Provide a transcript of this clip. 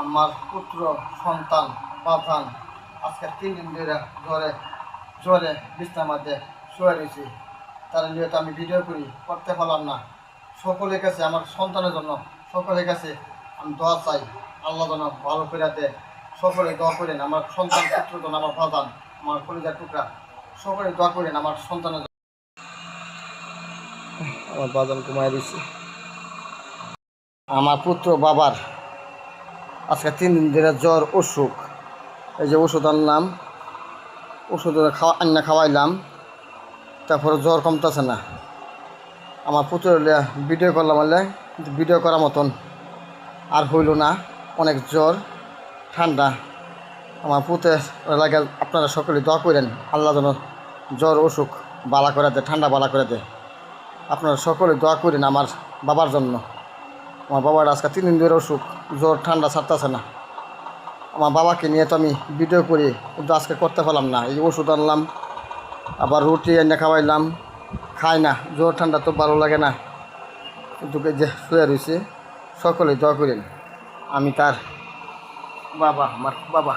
আমার পুত্র সন্তান বাধান আজকে 3 দিন ধরে জ্বরে জ্বরে বিছনার মধ্যে শুয়ে রয়েছি। তারা নিয়ে তো আমি ভিডিও করতে পারলাম না। সকলের কাছে আমার সন্তানের জন্য সকলের কাছে আমি দোয়া চাই, আল্লাহ যেন ভালো করে দেয়। সকলে দোয়া করেন আমার সন্তান পুত্র জন্য, আমার বাধান, আমার কলিজার টুকরা, সকলে দোয়া করেন আমার সন্তানের জন্য। আমার বাজান কমায় দিচ্ছি। আমার পুত্র বাবার আজকে 3 দিন ধরে জ্বর অসুখ। এই যে ওষুধ আনলাম, ওষুধ খাওয়াইলাম, তারপরে জ্বর কমতেছে না। আমার পুত্রের ভিডিও করলাম, কিন্তু ভিডিও করার মতন আর হইল না। অনেক জ্বর ঠান্ডা। আমার পুত্রের লাগে আপনারা সকলে দোয়া করেন, আল্লাহ যেন জ্বর অসুখ বালা করে দেয়, ঠান্ডা বালা করে দেয়। আপনারা সকলে দোয়া করেন আমার বাবার জন্য। আমার বাবার আজকে 3 দিন ধরে অসুখ, জ্বর ঠান্ডা ছাড়তেছে না। আমার বাবাকে নিয়ে তো আমি ভিডিও করি, কিন্তু আজকে করতে পারলাম না। এই ওষুধ আনলাম, আবার রুটি এনে খাওয়াইলাম, খাই না। জ্বর ঠান্ডা তো ভালো লাগে না, কিন্তু যে শুয়ে রয়েছে। সকলে দোয়া করেন, আমি তার বাবা, আমার বাবা।